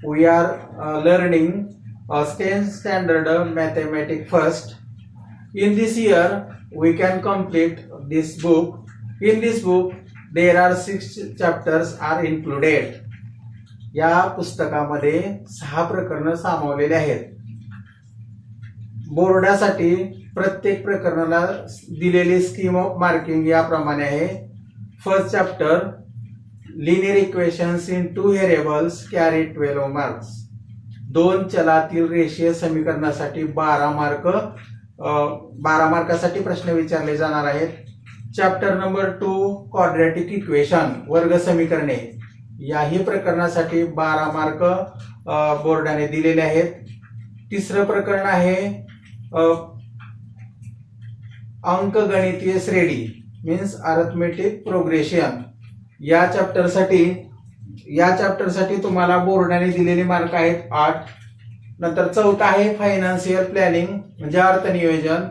we are learning 10th standard mathematics first. In this year, we can complete this book. In this book, there are 6 chapters are included. या पुस्तकामध्ये 6 प्रकरण सामावलेले आहेत. बोर्डासाठी प्रत्येक प्रकरणाला दिलेली स्कीम ऑफ मार्किंग याप्रमाणे आहे. First chapter linear equations in 2 variables carry 12 marks. 2 चलातील रेषीय समीकरणासाठी 12 मार्कासाठी प्रश्न विचारले जाणार आहेत. चॅप्टर नंबर 2 क्वाड्रॅटिक इक्वेशन वर्ग समीकरणे, याही प्रकरणासाठी 12 मार्क बोर्डाने दिलेले आहेत. तिसरं प्रकरण आहे अंकगणितीय श्रेणी मीन्स अरिथमेटिक प्रोग्रेशन. या चॅप्टरसाठी तुम्हाला बोर्डाने दिलेले मार्क आहेत 8. नंतर चौथा आहे फायनान्शियल प्लॅनिंग म्हणजे अर्थनियोजन.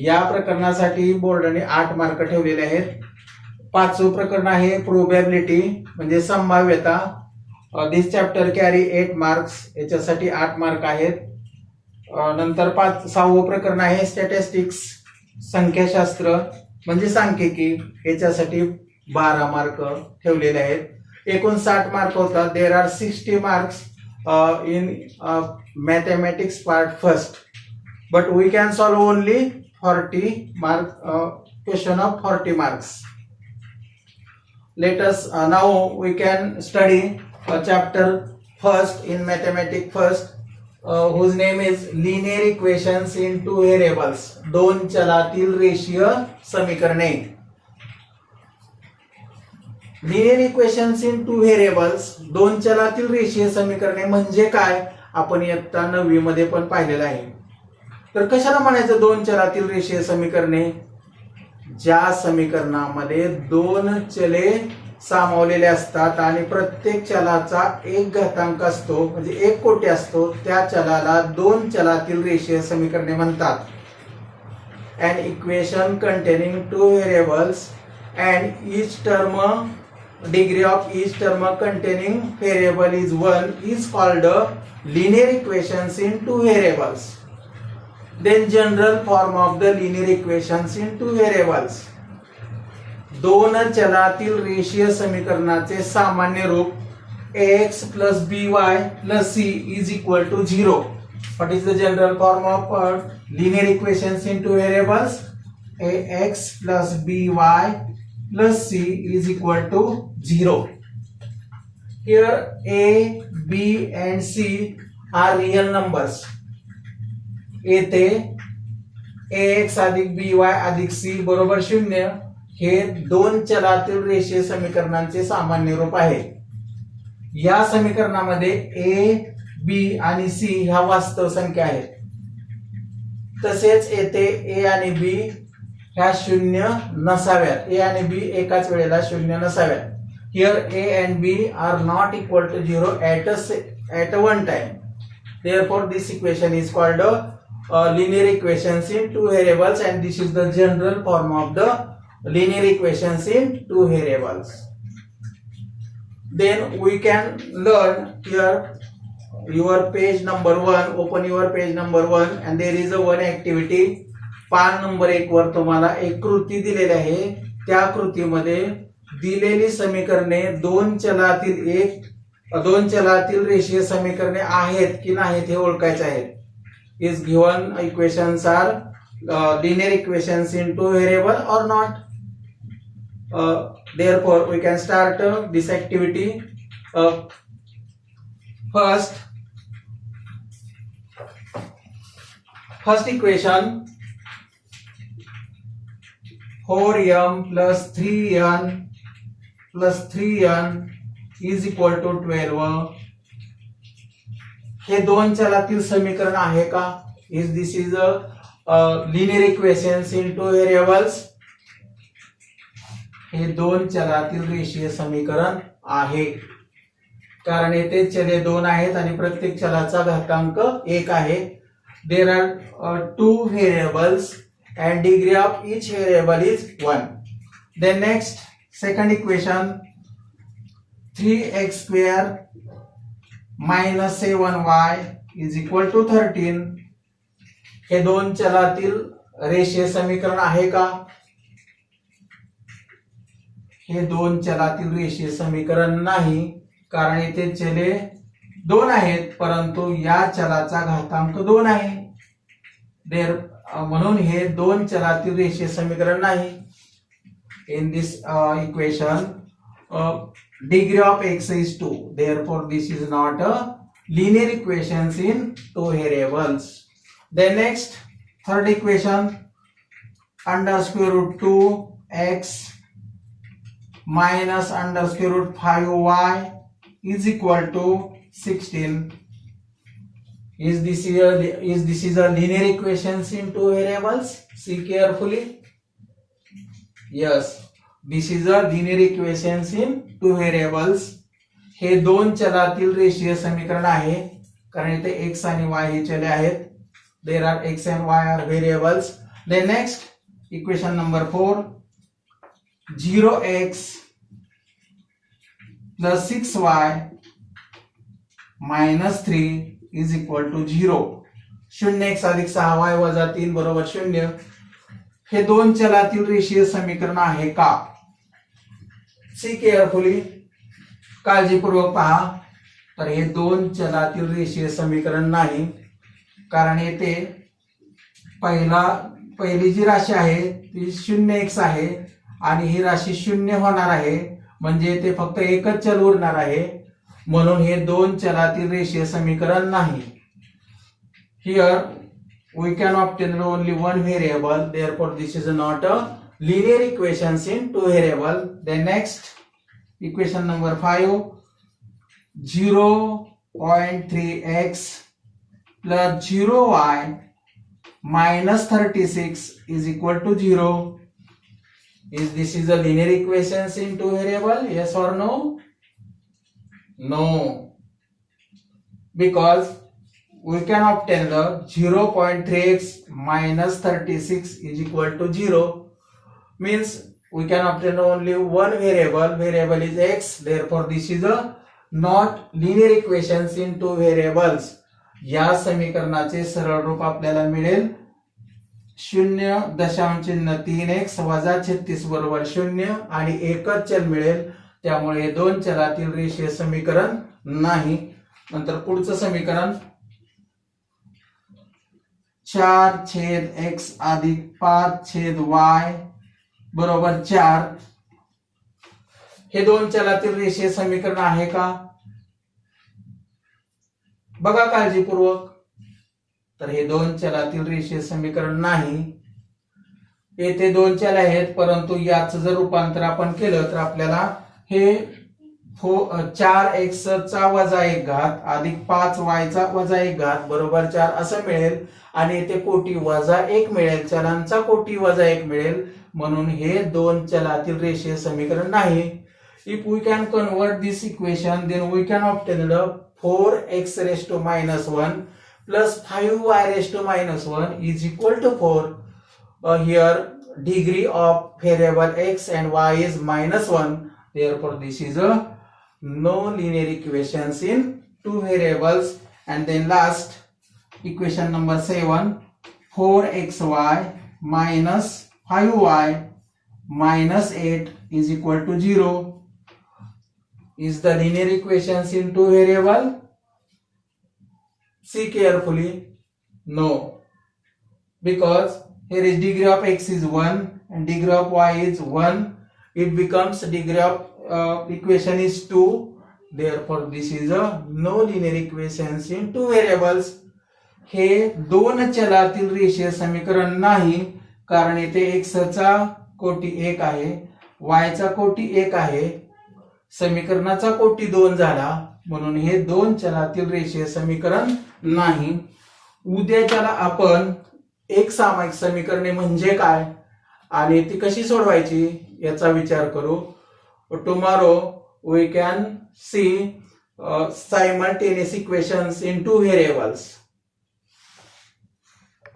या प्रकरणासाठी बोर्डाने 8 मार्क ठेवलेले आहेत. 5वं प्रकरण आहे प्रोबॅबिलिटी म्हणजे संभाव्यता. दिस चॅप्टर कॅरी 8 मार्क्स, याच्यासाठी 8 मार्क आहेत. नंतर 6वं प्रकरण आहे स्टॅटिस्टिक्स संख्याशास्त्र म्हणजे सांख्यिकी, याच्यासाठी 12 मार्क ठेवलेले आहेत. एकूण 60 मार्क होतात. There are 60 marks in mathematics part first, but we can solve only 40 mark question of 40 marks. Let us now we can study chapter first in mathematics first, whose name is linear equations in 2 variables. 2 चलातील रेषीय समीकरणे. Linear equations in 2 variables, 2 चलातील रेषीय समीकरणे म्हणजे काय आपण इयत्ता 9वी मध्ये पण पाहिलेलं आहे. तर कशाला म्हणायचं 2 चलातील रेषीय समीकरणे? ज्या समीकरणामध्ये 2 चले सामावलेले असतात आणि प्रत्येक चलाचा एक घातांक असतो म्हणजे एक कोटी असतो, त्या चलाला 2 चलातील रेषीय समीकरणे म्हणतात. An equation containing 2 variables and each term degree of each term containing variable is 1 is called linear equations in 2 variables. Then general form of the linear equations in 2 variables. 2 चलातील रेषीय समीकरणाचे सामान्य रूप ax plus by plus c is equal to 0. What is the general form of linear equations in 2 variables? ax plus by plus c is equal to 0. Here a, b and c are real numbers. येथे ax अधिक by अधिक c बरोबर 0 हे 2 चलातील रेषीय समीकरणांचे सामान्य रूप आहे. या समीकरणामध्ये a, b आणि c ह्या वास्तव संख्या आहेत. तसेच येथे a आणि b ह्या 0 नसाव्यात. a आणि b एकाच वेळेला 0 नसाव्यात. Here a and b are not equal to 0 at one time. Therefore this equation is called linear equations in 2 variables, and this is the general form of the linear equations in 2 variables. Then we can learn here your page number 1. Open your page number 1 and there is a one activity. पान number 1 वर तुम्हाला एक कृती दिलेली आहे. त्या कृतीमध्ये दिलेली समीकरणे 2 चलातील रेषीय समीकरणे आहेत की नाहीत हे ओळखायचे आहे. Is given equations are linear equations in 2 variable or not. Therefore we can start this activity. First equation 4m plus 3n plus 3n is equal to 12. हे 2 चलातील समीकरण आहे का? Is this is a linear equations in 2 variables. हे 2 चलातील रेषीय समीकरण आहे कारण येथे चले 2 आहेत आणि प्रत्येक चलाचा घातांक 1 आहे. There are 2 variables and degree of each variable is 1. Then next second equation 3x square minus 7y is equal to 13 हे दोन चलातील रेषीय समीकरण आहे का? हे दोन चलातील रेषीय समीकरण नाही, कारण येथे चले दोन आहेत परंतु या चलाचा घातांक 2 आहे. म्हणून हे दोन चलातील रेषीय समीकरण नाही. In this equation, degree of x is 2. Therefore, this is not a linear equations in two variables. Then next, third equation, under square root 2x minus under square root 5y is equal to 16. Is this a linear equations in two variables? See carefully. Yes, this is a linear equations in two variables. हे दोन चलातील रेषीय समीकरण आहे, कारण इथे x आणि y हे चले आहेत. There are x and y are variables. Then next, equation number 4, 0x plus 6y minus 3 is equal to 0. 0x अधिक 6y वजा 3 बरोबर 0. हे दोन चलातील रेषीय समीकरण आहे का? सी केअरफुली, काळजीपूर्वक पहा. तर हे दोन चलातील रेषीय समीकरण नाही, कारण येथे पहिली जी राशी आहे ती 0x आहे आणि ही राशी 0 होणार आहे, म्हणजे येथे फक्त एकच चल उरणार आहे. म्हणून हे दोन चलातील रेषीय समीकरण नाही. Here we can obtain only one variable, therefore this is not a linear equations in two variable. Then next, equation number 5, 0.3x plus 0y minus 36 is equal to 0. Is this is a linear equations in two variable? Yes or no? No, because we can obtain the 0.3x minus 36 is equal to 0. Means we can obtain only one variable is x. Therefore, this is a not linear equations in two variables. या समीकरणाचे सरळ रूप आपल्याला मिळेल 0.3x वजा 36 बरोबर 0 आणि एकच चल मिळेल. त्यामुळे हे दोन चलातील रेषीय समीकरण नाही. नंतर पुढचं समीकरण 4/x अधिक 5/y बरोबर 4. हे दोन चलातील रेषीय समीकरण आहे का? बघा काळजीपूर्वक. तर हे दोन चलातील रेषीय समीकरण नाही. येथे दोन चल आहेत, परंतु याचं जर रूपांतर आपण केलं तर आपल्याला हे 4x चा वजा 1 घात अधिक 5y चा वजा 1 घात बरोबर 4 असं मिळेल. आणि इथे कोटी वजा 1 मिळेल, चलांचा कोटी वजा 1 मिळेल. म्हणून हे दोन चलातील रेषीय समीकरण नाही. If we can convert this equation, then we can obtain the 4x raised to minus 1 plus 5y raised to minus 1 is equal to 4. Here degree of variable x and y is minus 1. Therefore, this is a no linear equations in two variables. And then last, equation number 7, 4xy minus 5y minus 8 is equal to 0. Is the linear equations in two variable? See carefully. No, because here is degree of x is 1 and degree of y is 1. It becomes degree of equation is 2. Therefore, this is a no linear equations in two variables. हे दोन चलातील रेषीय समीकरण नाही, कारण येथे x चा कोटी 1 आहे, y चा कोटी 1 आहे, समीकरणाचा कोटी 2 झाला. म्हणून हे दोन चलातील रेषीय समीकरण नाही. उद्याच्याला आपण एक सामायिक समीकरणे म्हणजे काय आणि ती कशी सोडवायची याचा विचार करू. Tomorrow we can see simultaneous equations in two variables.